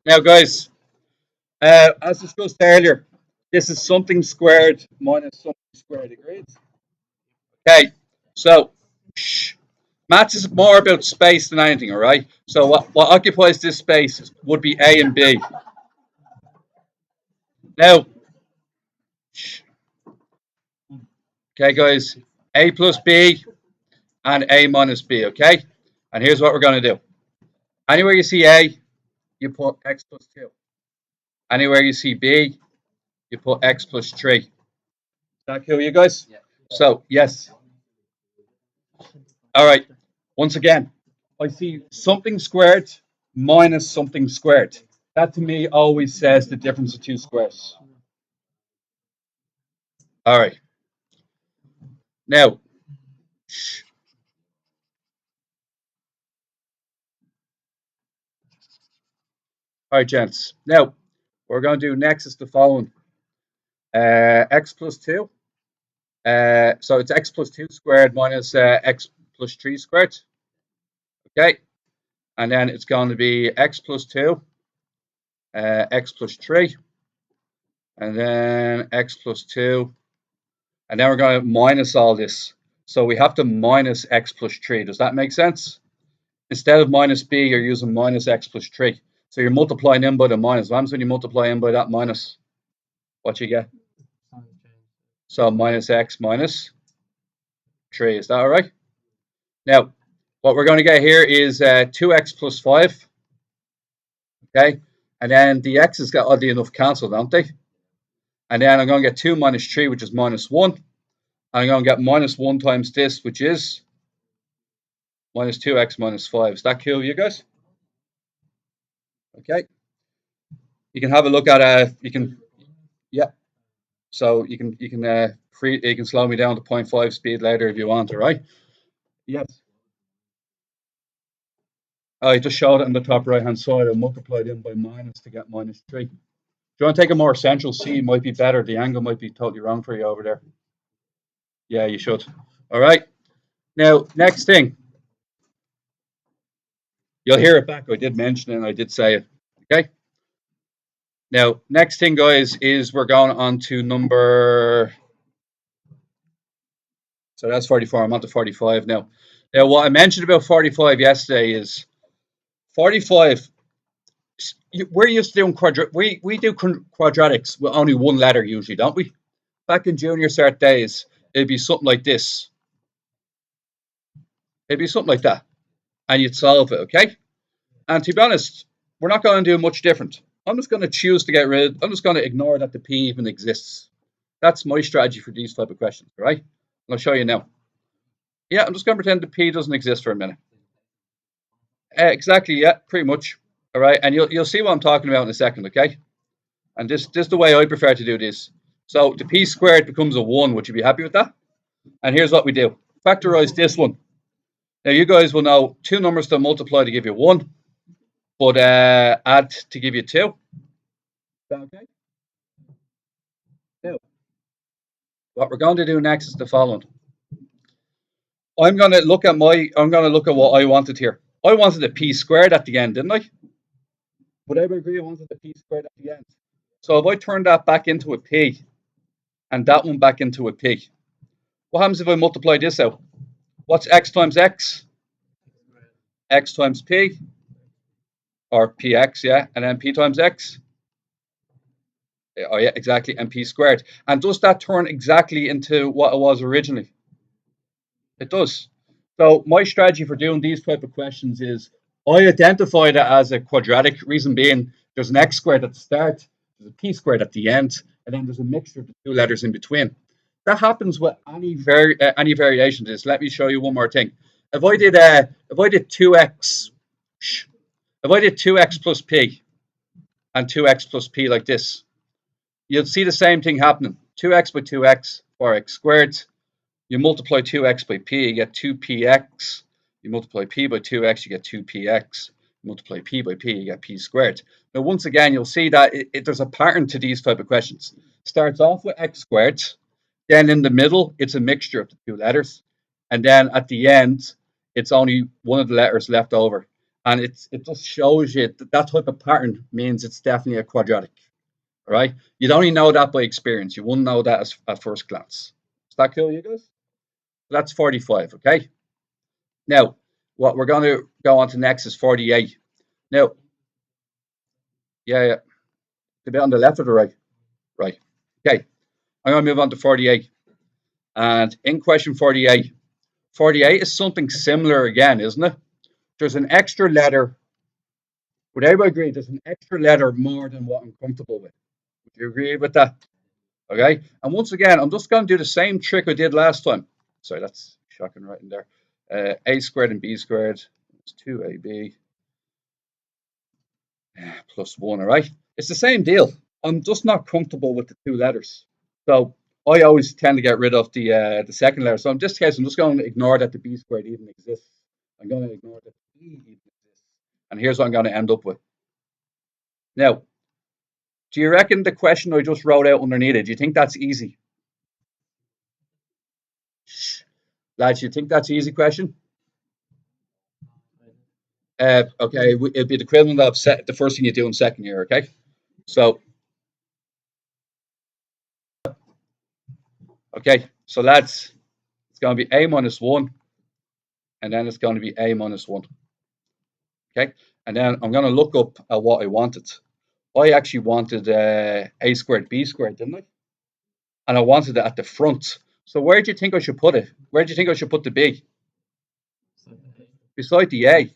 Now, guys, as discussed earlier, this is something squared minus something squared. Agreed? Okay, so maths is more about space than anything, all right? So what occupies this space would be A and B. Now, okay, guys, A plus B and A minus B, okay? And here's what we're going to do. Anywhere you see A, you put X plus 2. Anywhere you see B, you put X plus 3. Is that cool, you guys? Yeah. So, yes. All right. Once again, I see something squared minus something squared. That to me always says the difference of two squares. All right. Now, all right, gents. Now, what we're going to do next is the following. X plus 2. So it's X plus 2 squared minus X plus 3 squared. Okay. And then it's going to be X plus 2, X plus 3, and then X plus 2. And then we're going to minus all this. So we have to minus X plus 3. Does that make sense? Instead of minus B, you're using minus X plus 3. So you're multiplying in by the minus. What happens when you multiply in by that minus? What you get? So minus X minus 3. Is that all right? Now, what we're going to get here is 2X plus 5. Okay? And then the X's got oddly enough cancelled, don't they? And then I'm going to get 2 minus 3, which is minus 1. And I'm going to get minus 1 times this, which is minus 2x minus 5. Is that cool, you guys? Okay. You can have a look at you can, yeah. So you can slow me down to 0.5 speed later if you want, all right? Yes. I just showed it on the top right hand side. I multiplied in by minus to get minus 3. Do you want to take a more central C? It might be better. The angle might be totally wrong for you over there. Yeah, you should. All right. Now, next thing. You'll hear it back. I did mention it and I did say it. Okay. Now, next thing, guys, is we're going on to number. So that's 44. I'm on to 45 now. Now, what I mentioned about 45 yesterday is 45. We're used to doing we do quadratics with only one letter usually, don't we? Back in junior cert days, it'd be something like this. It'd be something like that, and you'd solve it, okay? And to be honest, we're not going to do much different. I'm just going to choose to get rid. I'm just going to ignore that the P even exists. That's my strategy for these type of questions, right? And I'll show you now. Yeah, I'm just going to pretend the P doesn't exist for a minute. Exactly, yeah, pretty much. All right, and you'll see what I'm talking about in a second, okay? And this is the way I prefer to do this. So the P squared becomes a 1. Would you be happy with that? And here's what we do. Factorize this one. Now, you guys will know two numbers to multiply to give you 1, but add to give you 2. Is that okay? Now, what we're going to do next is the following. I'm going to look at what I wanted here. I wanted a P squared at the end, didn't I? Would everybody agree I wanted a P squared at the end? So if I turn that back into a P and that one back into a P, what happens if I multiply this out? What's X times X? X times P, or PX, yeah, and then P times X. Oh yeah, exactly, and P squared. And does that turn exactly into what it was originally? It does. So my strategy for doing these type of questions is I identified it as a quadratic. Reason being, there's an X squared at the start, there's a P squared at the end, and then there's a mixture of the two letters in between. That happens with any variation of this. Let me show you one more thing. If I did 2x, if I did 2x plus P and 2x plus P like this, you'll see the same thing happening. 2x by 2x, 4x squared. You multiply 2x by P, you get 2px. You multiply P by 2x, you get 2px. You multiply P by P, you get P squared. Now, once again, you'll see that there's a pattern to these type of questions. Starts off with x squared. Then in the middle, it's a mixture of the two letters. And then at the end, it's only one of the letters left over. And it just shows you that type of pattern means it's definitely a quadratic. All right. You'd only know that by experience. You wouldn't know that at first glance. Is that cool, you guys? That's 45. Okay. Now, what we're going to go on to next is 48. Now, yeah. The bit on the left or the right? Right. Okay. I'm going to move on to 48. And in question 48, 48 is something similar again, isn't it? There's an extra letter. Would everybody agree? There's an extra letter more than what I'm comfortable with. Would you agree with that? Okay. And once again, I'm just going to do the same trick I did last time. Sorry, that's shocking right in there. A squared and b squared is 2ab plus 1, all right? It's the same deal. I'm just not comfortable with the two letters. So I always tend to get rid of the second letter. So in this case, I'm just going to ignore that the b squared even exists. I'm going to ignore that the e even exists. And here's what I'm going to end up with. Now, do you reckon the question I just wrote out underneath it, do you think that's easy? Lads, you think that's an easy question? Okay, it'd be the equivalent of the first thing you do in second year, okay? So, okay, so lads, it's going to be a minus 1, and then it's going to be a minus 1, okay? And then I'm going to look up at what I wanted. I actually wanted a squared b squared, didn't I? And I wanted it at the front. So where do you think I should put it? Where do you think I should put the b? Beside the a.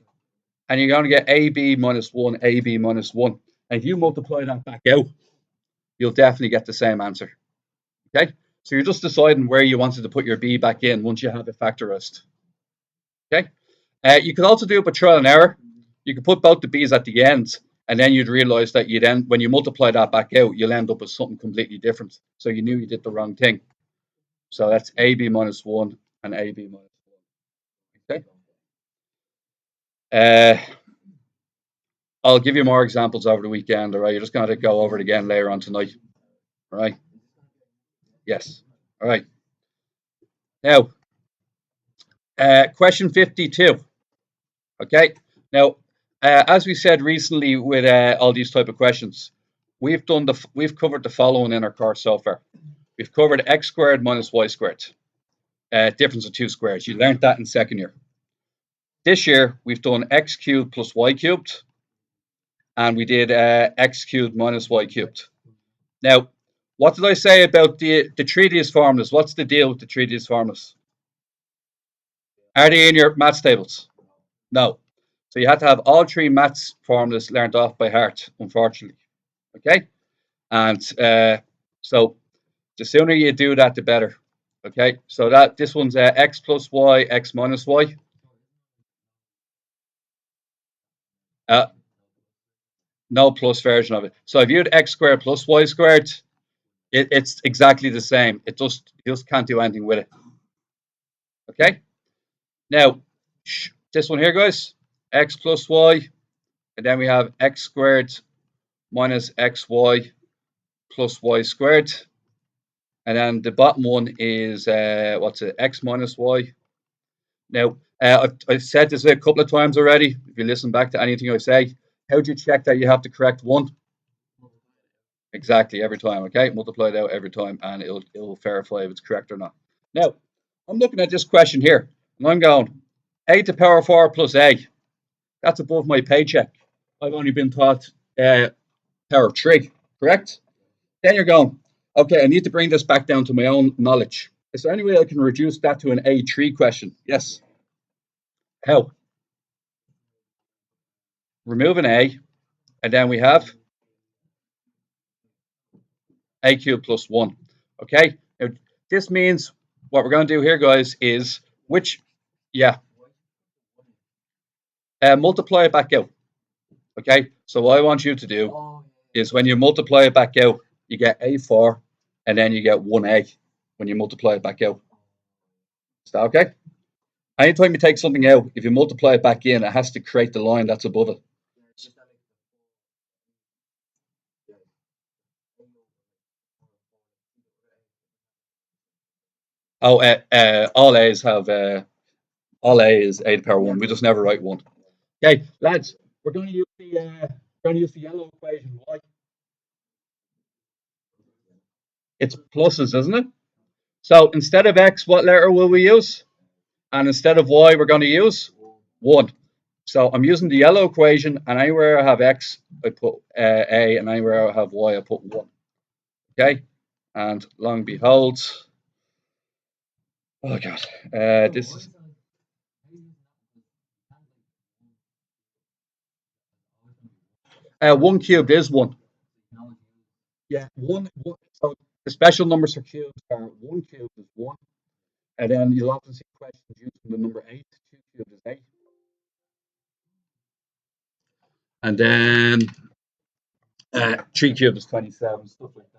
And you're going to get ab minus 1, ab minus 1. And if you multiply that back out, you'll definitely get the same answer. Okay? So you're just deciding where you wanted to put your b back in once you have it factorized. Okay? You could also do it by trial and error. You could put both the b's at the end, and then you'd realize that when you multiply that back out, you'll end up with something completely different. So you knew you did the wrong thing. So that's ab minus 1 and ab minus 1. Okay? I'll give you more examples over the weekend, all right? You're just going to go over it again later on tonight, all right? Yes, all right. Now, question 52, okay? Now, as we said recently with all these type of questions, we've covered the following in our course so far. We've covered x squared minus y squared, difference of two squares. You learned that in second year. This year, we've done x cubed plus y cubed, and we did x cubed minus y cubed. Now, what did I say about the treatise formulas? What's the deal with the treatise formulas? Are they in your maths tables? No. So you had to have all three maths formulas learned off by heart, unfortunately. Okay? And so the sooner you do that, the better. Okay? So this one's x plus y, x minus y. No plus version of it. So if you had x squared plus y squared, it's exactly the same. You just can't do anything with it. Okay? Now, this one here, guys, x plus y, and then we have x squared minus xy plus y squared. And then the bottom one is, what's it, x minus y. Now, I've said this a couple of times already. If you listen back to anything I say, how do you check that you have the correct one? Exactly, every time, okay? Multiply it out every time, and it'll verify if it's correct or not. Now, I'm looking at this question here, and I'm going, a to the power 4 plus a. That's above my paycheck. I've only been taught power 3, correct? Then you're going, okay, I need to bring this back down to my own knowledge. Is there any way I can reduce that to an A3 question? Yes. How? Remove an A, and then we have a cubed plus 1. Okay? Now, this means what we're going to do here, guys, is multiply it back out. Okay? So what I want you to do is when you multiply it back out, you get A4, and then you get 1A when you multiply it back out. Is that okay? Anytime you take something out, if you multiply it back in, it has to create the line that's above it. Oh, all A's have all A is A to the power 1. We just never write 1. Okay, lads, we're going to use the yellow equation. Y. It's pluses, isn't it? So instead of x, what letter will we use? And instead of y, we're going to use 1. So I'm using the yellow equation, and anywhere I have x, I put a, and anywhere I have y, I put 1. Okay, and long behold, oh god, this is 1 cubed is 1. Yeah, one. So the special numbers for cubes are 1 cubed is 1, and then you'll often see questions using the number 8. 2 cubed is 8, and then 3 cubed is 27, stuff like that.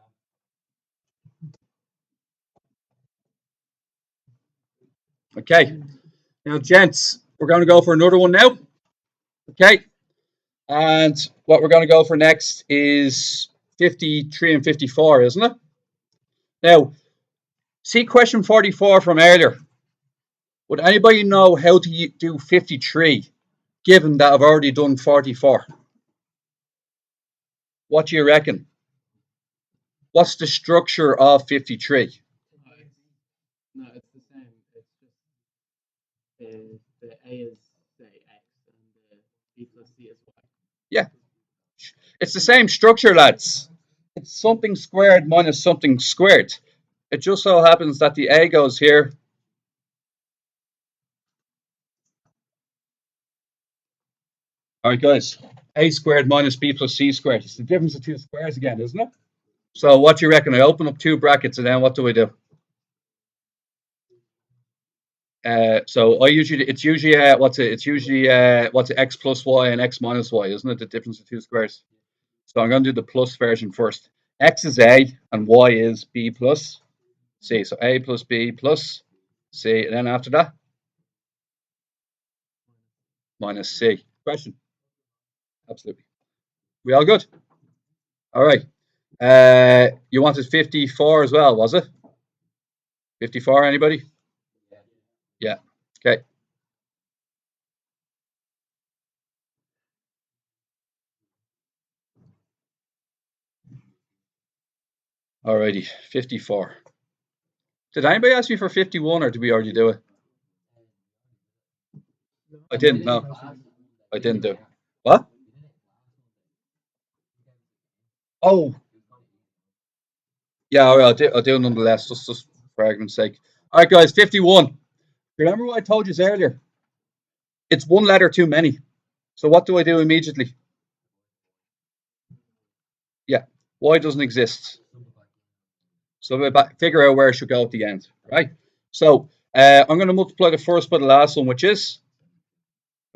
Okay, now gents, we're going to go for another one now. Okay, and what we're going to go for next is 53 and 54, isn't it? Now, see question 44 from earlier. Would anybody know how to do 53, given that I've already done 44? What do you reckon? What's the structure of 53? No, it's the same. It's just the A is say X and the B plus C is Y. Yeah, it's the same structure, lads. It's something squared minus something squared. It just so happens that the A goes here. All right, guys. A squared minus B plus C squared. It's the difference of two squares again, isn't it? So what do you reckon? I open up two brackets and then what do I do? So it's usually what's it, x plus y and x minus y, isn't it? The difference of two squares. So I'm going to do the plus version first. X is A and y is B plus C. So A plus B plus C, and then after that minus C. Question? Absolutely. We all good? All right. You wanted 54 as well, was it? 54, anybody? Yeah. Okay. Alrighty. 54. Did anybody ask me for 51 or did we already do it? I didn't know. I didn't do it. What? Oh, yeah, all right, I'll do it nonetheless, just for argument's sake. All right, guys, 51. Remember what I told you earlier? It's one letter too many. So what do I do immediately? Yeah, y doesn't exist. So I figure out where it should go at the end, right? So I'm going to multiply the first by the last one, which is,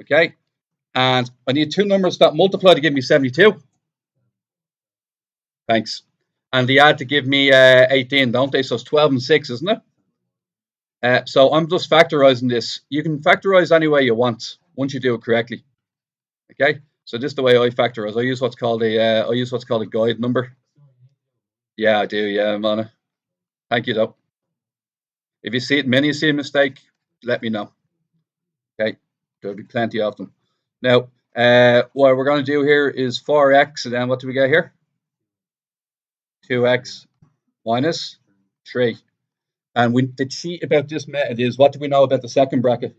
okay, and I need two numbers that multiply to give me 72. Thanks. And they add to give me 18, don't they? So it's 12 and 6, isn't it? So I'm just factorizing this. You can factorize any way you want once you do it correctly. Okay. So this is the way I factorize. I use what's called a guide number. Yeah, I do. Yeah, man. Thank you, though. If you see it, many see a mistake, let me know. Okay. There'll be plenty of them. Now, what we're going to do here is 4x, and then what do we get here? 2x minus 3. And the cheat about this method is, what do we know about the second bracket?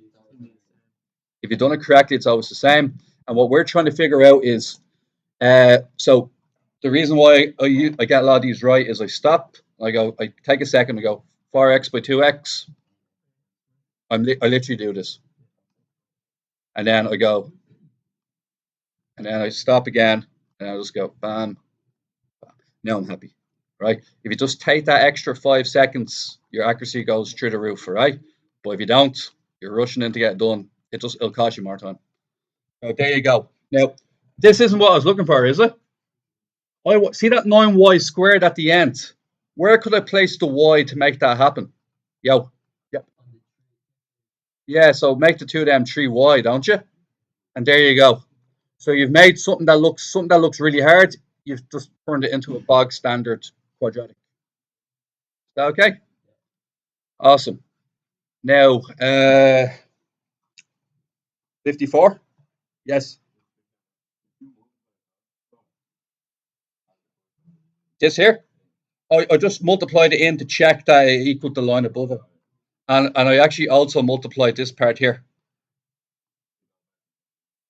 If you've done it correctly, it's always the same. And what we're trying to figure out is, so the reason why I get a lot of these right is I stop, I take a second, I go 4x by 2x. I literally do this. And then I go, and then I stop again, and I just go, bam, bam. Now I'm happy, right? If you just take that extra 5 seconds, your accuracy goes through the roof, right? But if you don't, you're rushing in to get it done. It'll cost you more time. So there you go. Now, this isn't what I was looking for, is it? See that 9y squared at the end? Where could I place the y to make that happen? Yo. Yep. Yeah, so make the two of them 3y, don't you? And there you go. So you've made something that looks really hard. You've just turned it into a bog standard quadratic. Is that okay? Awesome. Now, 54. Yes. This here? I just multiplied it in to check that it equaled the line above it. And I actually also multiplied this part here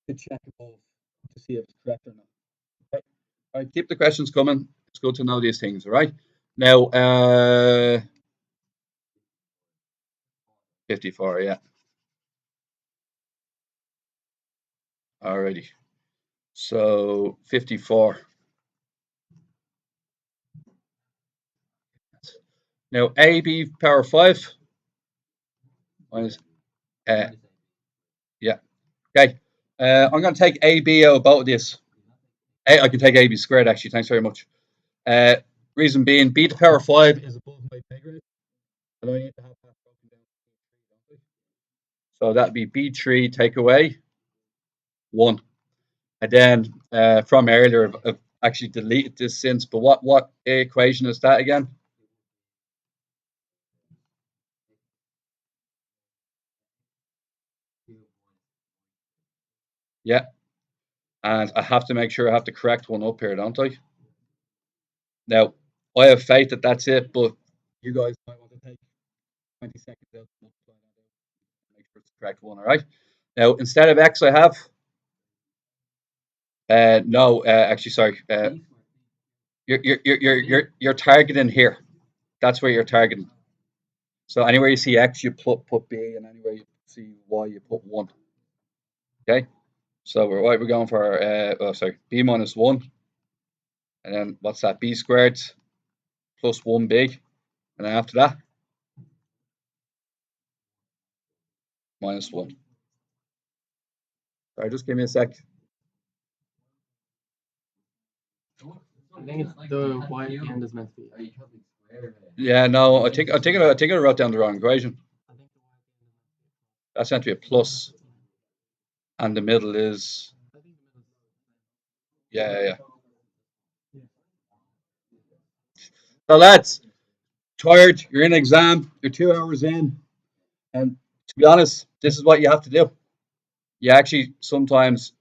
to check above to see if it's correct or not. Okay. All right, keep the questions coming. It's good to know these things, all right? Now, 54, yeah. Alrighty. So 54. Now, AB power 5 minus, uh, yeah. Okay. I'm going to take AB out of both of these. I can take AB squared, actually. Thanks very much. Uh, reason being, b to the power 5 is above my pay grade. And I need to have that broken down to 3, so that'd be B3 take away 1. And then from earlier, I've actually deleted this since, but what equation is that again? Yeah. And I have to make sure I have the correct one up here, don't I? Now, I have faith that that's it, but you guys might want to take 20 seconds out to multiply that out and make sure it's the correct one, all right? Now, instead of x, I have, no, actually, sorry, you're targeting here. That's where you're targeting. So anywhere you see x, you put b, and anywhere you see y, you put 1. Okay? So we're going for, b minus 1. And then what's that? B squared plus 1 big. And then after that, minus 1. Sorry, just give me a sec. I think it's the y at the end is meant to be. Yeah, no, I think I wrote down the wrong equation. That's meant to be a plus, and the middle is, yeah. So lads, tired. You're in exam. You're 2 hours in, and to be honest, this is what you have to do. You actually sometimes,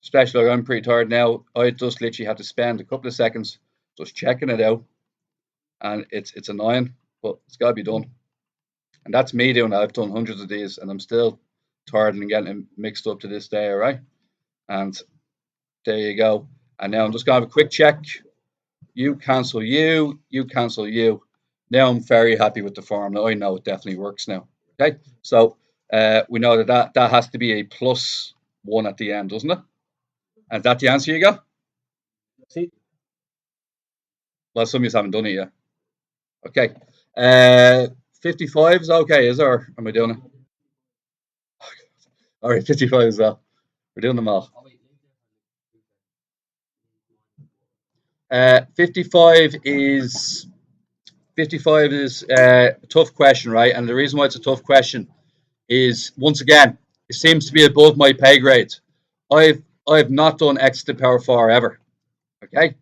especially like I'm pretty tired now, I just literally have to spend a couple of seconds just checking it out, and it's annoying, but it's got to be done. And that's me doing it. I've done hundreds of these, and I'm still tired and getting mixed up to this day. All right, and there you go. And now I'm just gonna have a quick check. You cancel you. You cancel you. Now I'm very happy with the formula. I know it definitely works now. Okay, so we know that has to be a plus 1 at the end, doesn't it? And is that the answer you got? See? Well, some of you haven't done it yet. Okay. 55 is okay, is it? Or am I doing it? All right, 55 as well. We're doing them all. 55 is a tough question, right? And the reason why it's a tough question is, once again, it seems to be above my pay grade. I've not done x to the power 4 ever. Okay,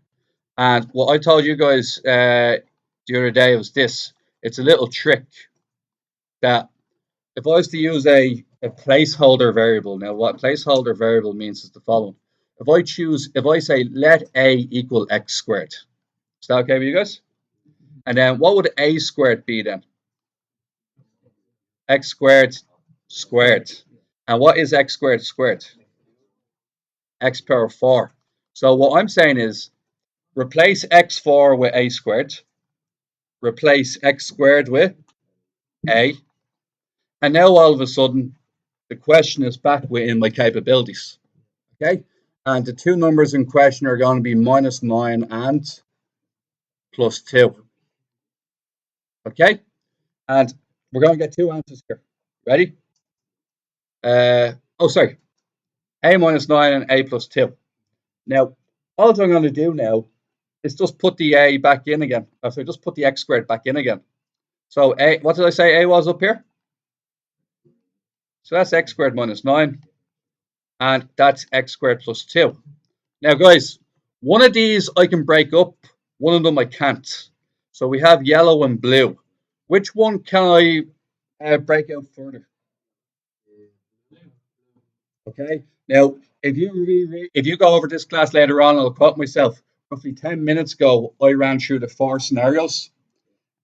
and what I told you guys the other day was this. It's a little trick that if I was to use a placeholder variable, now what placeholder variable means is the following. If I say let a equal x squared, is that okay with you guys? And then what would a squared be then? X squared squared. And what is x squared squared? X power 4. So what I'm saying is replace x4 with a squared, replace x squared with a, and now all of a sudden the question is back within my capabilities. Okay, and the two numbers in question are going to be minus 9 and plus 2. Okay, and we're going to get two answers here. Ready? Sorry. A minus 9 and a plus 2. Now, all I'm going to do now is just put the a back in again. So just put the x squared back in again. So a, what did I say a was up here? So that's x squared minus 9. And that's x squared plus 2. Now, guys, one of these I can break up. One of them I can't. So we have yellow and blue. Which one can I break out further? Okay. Now, if you go over this class later on, I'll quote myself. Roughly 10 minutes ago, I ran through the 4 scenarios,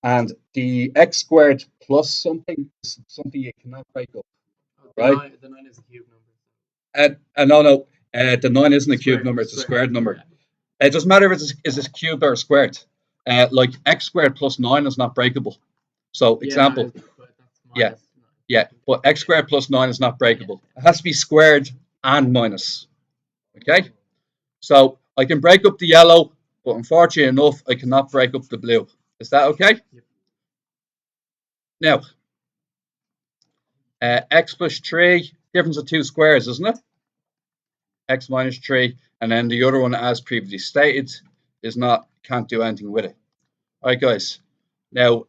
and the x squared plus something is something you cannot break up, right? The 9 is a cube number. No, the 9 isn't a cube Squared, number; it's a squared, squared number. yeah. It doesn't matter if it's cubed or squared. Like x squared plus 9 is not breakable. So, example, But that's yeah, minus 9. yeah, but x squared plus 9 is not breakable. It has to be squared and minus. Okay, so I can break up the yellow, but unfortunately enough, I cannot break up the blue. Is that okay? Yep. Now, x plus 3, difference of 2 squares, isn't it? X minus 3, and then the other one, as previously stated, is not, can't do anything with it. All right, guys. Now,